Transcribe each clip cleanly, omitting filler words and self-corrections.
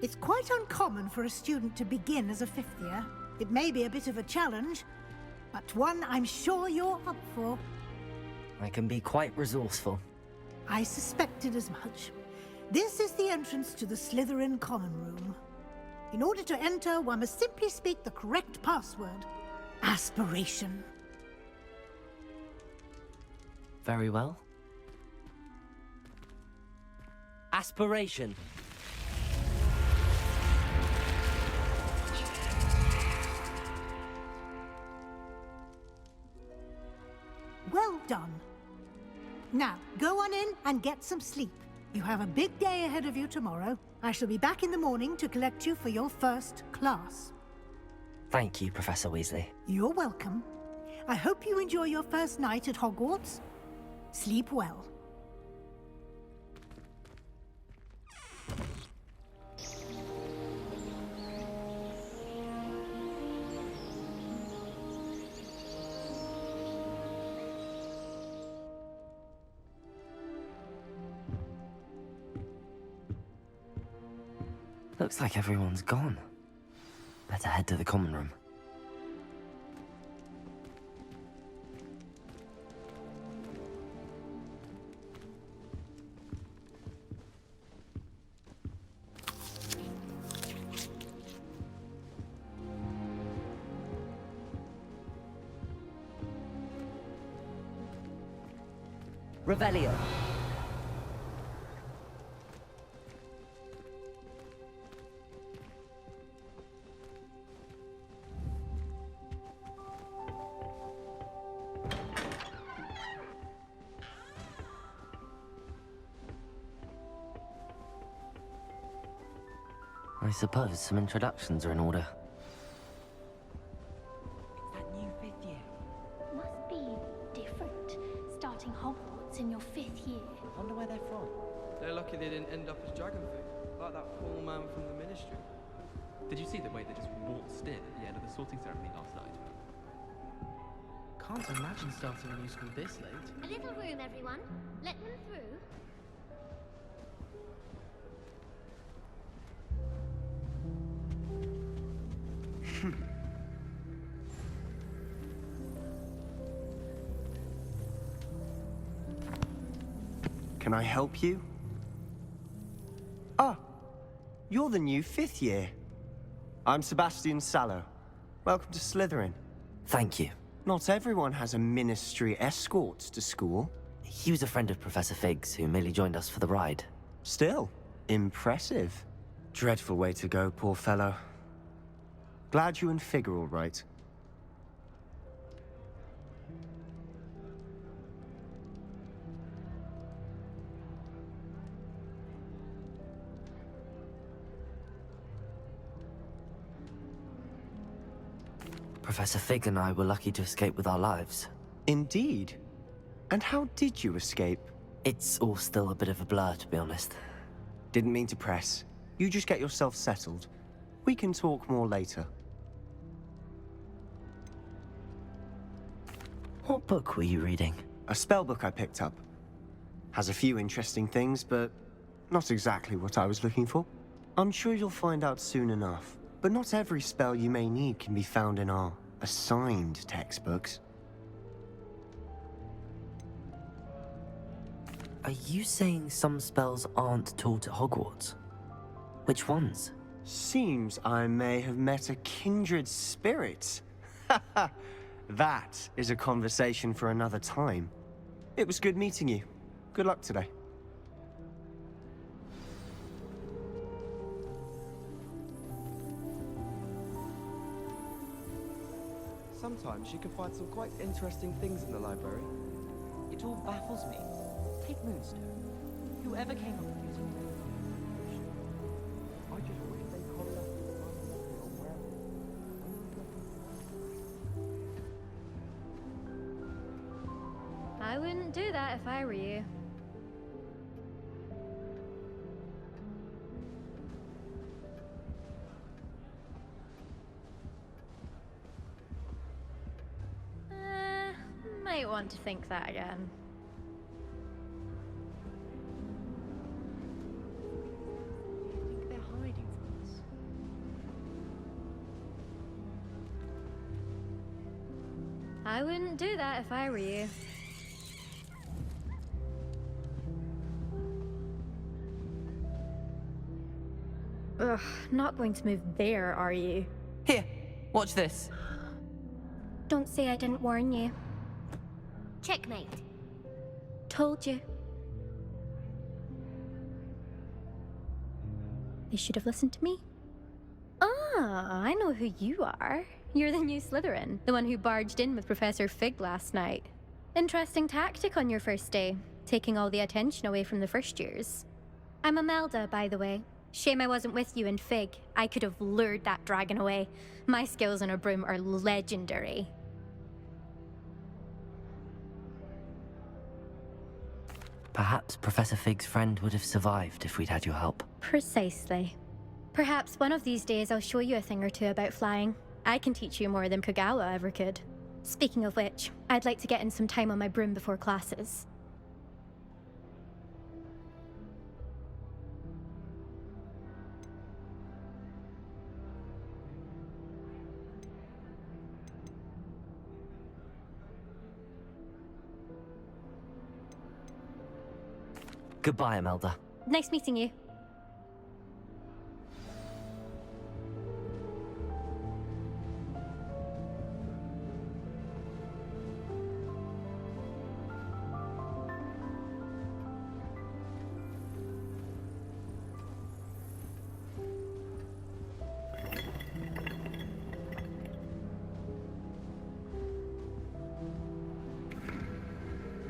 It's quite uncommon for a student to begin as a fifth year. It may be a bit of a challenge, but one I'm sure you're up for. I can be quite resourceful. I suspected as much. This is the entrance to the Slytherin Common Room. In order to enter, one must simply speak the correct password. Aspiration. Very well. Aspiration. Well done. Now, go on in and get some sleep. You have a big day ahead of you tomorrow. I shall be back in the morning to collect you for your first class. Thank you, Professor Weasley. You're welcome. I hope you enjoy your first night at Hogwarts. Sleep well. Looks like everyone's gone. Better head to the common room. Revelio. I suppose some introductions are in order. It's that new fifth year. Must be different, starting Hogwarts in your fifth year. Wonder where they're from. They're lucky they didn't end up as Dragonfig, like that poor man from the Ministry. Did you see the way they just waltzed in at the end of the sorting ceremony last night? Can't imagine starting a new school this late. A little room, everyone. Let them through. Can I help you? Ah, you're the new fifth year. I'm Sebastian Sallow. Welcome to Slytherin. Thank you. Not everyone has a ministry escort to school. He was a friend of Professor Fig's who merely joined us for the ride. Still, impressive. Dreadful way to go, poor fellow. Glad you and Fig are all right. Professor Fig and I were lucky to escape with our lives. Indeed. And how did you escape? It's all still a bit of a blur, to be honest. Didn't mean to press. You just get yourself settled. We can talk more later. What book were you reading? A spell book I picked up. Has a few interesting things, but not exactly what I was looking for. I'm sure you'll find out soon enough. But not every spell you may need can be found in our assigned textbooks. Are you saying some spells aren't taught at Hogwarts? Which ones? Seems I may have met a kindred spirit. That is a conversation for another time. It was good meeting you. Good luck today. Sometimes you can find some quite interesting things in the library. It all baffles me. Take Moonstone. Whoever came up with it. I just wish they called us on where. I wouldn't do that if I were you. Might want to think that again. I think they're hiding from I wouldn't do that if I were you. Ugh, not going to move there, are you? Here, watch this. Don't say I didn't warn you. Checkmate. Told you. They should have listened to me. Ah, I know who you are. You're the new Slytherin, the one who barged in with Professor Fig last night. Interesting tactic on your first day, taking all the attention away from the first years. I'm Imelda, by the way. Shame I wasn't with you in Fig. I could have lured that dragon away. My skills on a broom are legendary. Perhaps Professor Fig's friend would have survived if we'd had your help. Precisely. Perhaps one of these days I'll show you a thing or two about flying. I can teach you more than Kagawa ever could. Speaking of which, I'd like to get in some time on my broom before classes. Goodbye, Imelda. Nice meeting you.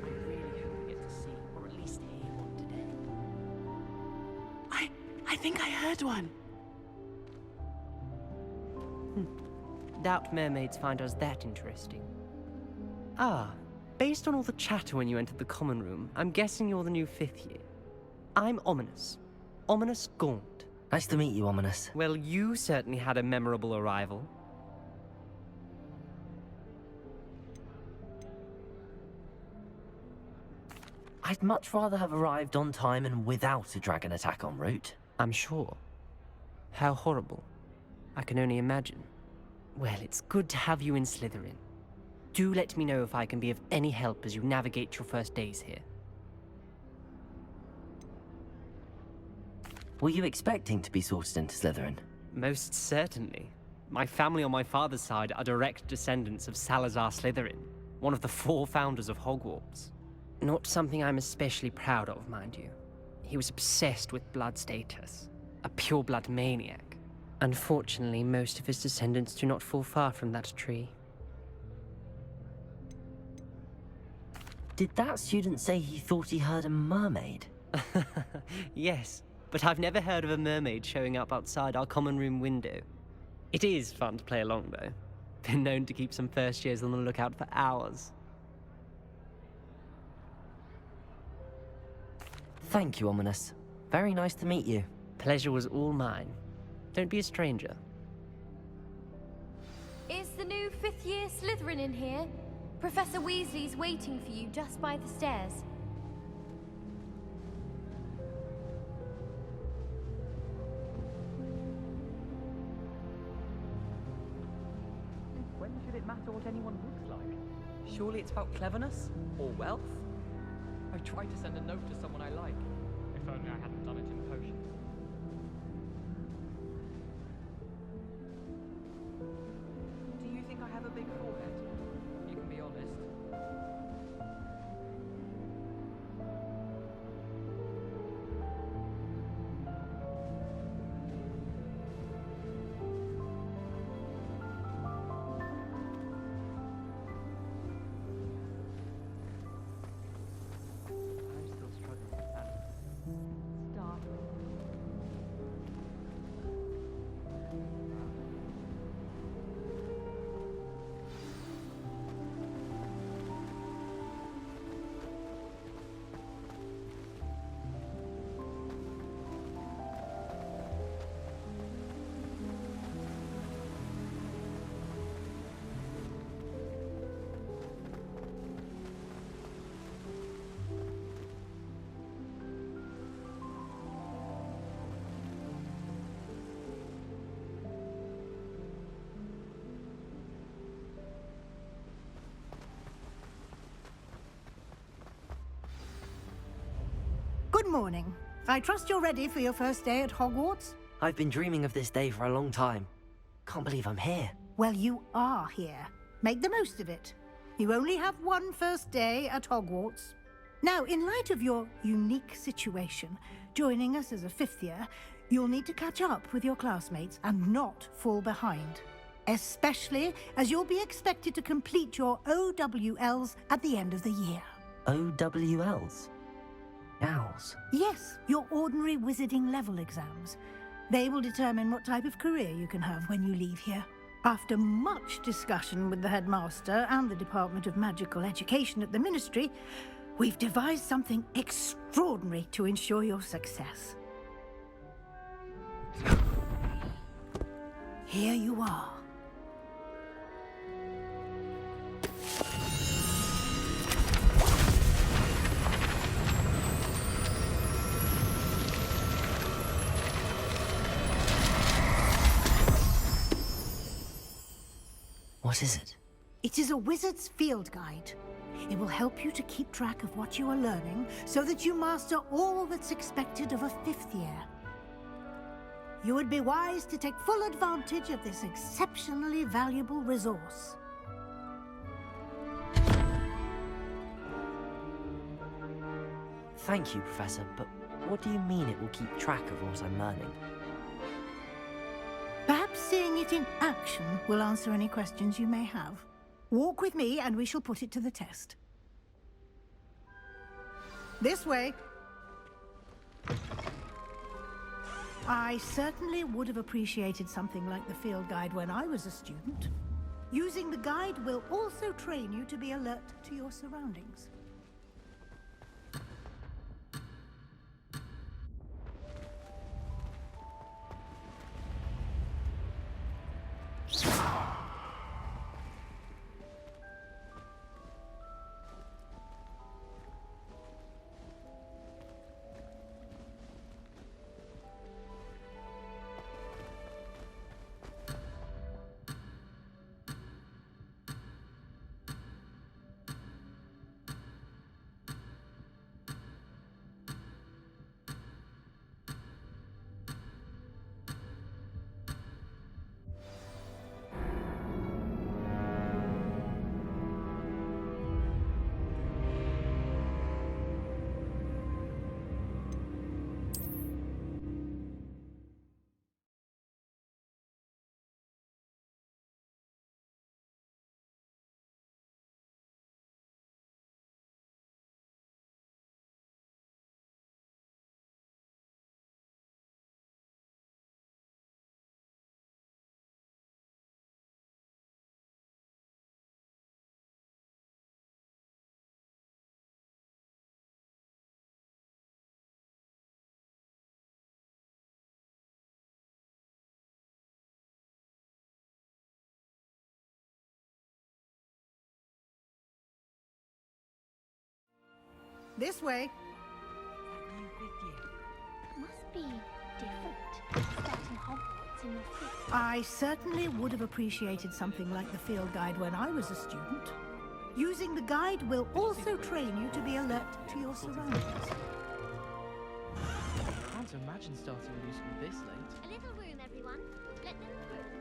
I really hope we get to see, or at least hear one today. I think I heard one. Doubt mermaids find us that interesting. Ah, based on all the chatter when you entered the common room, I'm guessing you're the new 5th year. I'm Ominous. Ominous Gaunt. Nice to meet you, Ominous. Well, you certainly had a memorable arrival. I'd much rather have arrived on time and without a dragon attack en route. I'm sure. How horrible. I can only imagine. Well, it's good to have you in Slytherin. Do let me know if I can be of any help as you navigate your first days here. Were you expecting to be sorted into Slytherin? Most certainly. My family on my father's side are direct descendants of Salazar Slytherin, one of the 4 founders of Hogwarts. Not something I'm especially proud of, mind you. He was obsessed with blood status, a pure-blood maniac. Unfortunately, most of his descendants do not fall far from that tree. Did that student say he thought he heard a mermaid? Yes, but I've never heard of a mermaid showing up outside our common room window. It is fun to play along, though. Been known to keep some first years on the lookout for hours. Thank you, Ominous. Very nice to meet you. Pleasure was all mine. Don't be a stranger. Is the new 5th year Slytherin in here? Professor Weasley's waiting for you just by the stairs. When should it matter what anyone looks like? Surely it's about cleverness? Or wealth? I tried to send a note to someone I like. If only I hadn't done it in potion. Do you think I have a big forehead? You can be honest. I'm still struggling with that. Start. Good morning. I trust you're ready for your first day at Hogwarts? I've been dreaming of this day for a long time. Can't believe I'm here. Well, you are here. Make the most of it. You only have one first day at Hogwarts. Now, in light of your unique situation, joining us as a fifth year, you'll need to catch up with your classmates and not fall behind. Especially as you'll be expected to complete your OWLs at the end of the year. OWLs? Owls? Yes, your ordinary wizarding level exams. They will determine what type of career you can have when you leave here. After much discussion with the headmaster and the Department of Magical Education at the Ministry, we've devised something extraordinary to ensure your success. Here you are. What is it? It is a wizard's field guide. It will help you to keep track of what you are learning so that you master all that's expected of a fifth year. You would be wise to take full advantage of this exceptionally valuable resource. Thank you, Professor, but what do you mean it will keep track of what I'm learning? Perhaps seeing it in action will answer any questions you may have. Walk with me and we shall put it to the test. This way. I certainly would have appreciated something like the field guide when I was a student. Using the guide will also train you to be alert to your surroundings. This way. Must be different, starting Hogwarts in your fifth. I certainly would have appreciated something like the field guide when I was a student. Using the guide will also train you to be alert to your surroundings. I can't imagine starting a new school this late. A little room, everyone. Let them through.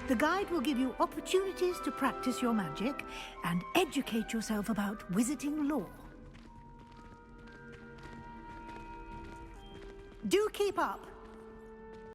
The guide will give you opportunities to practice your magic and educate yourself about wizarding lore. Do keep up.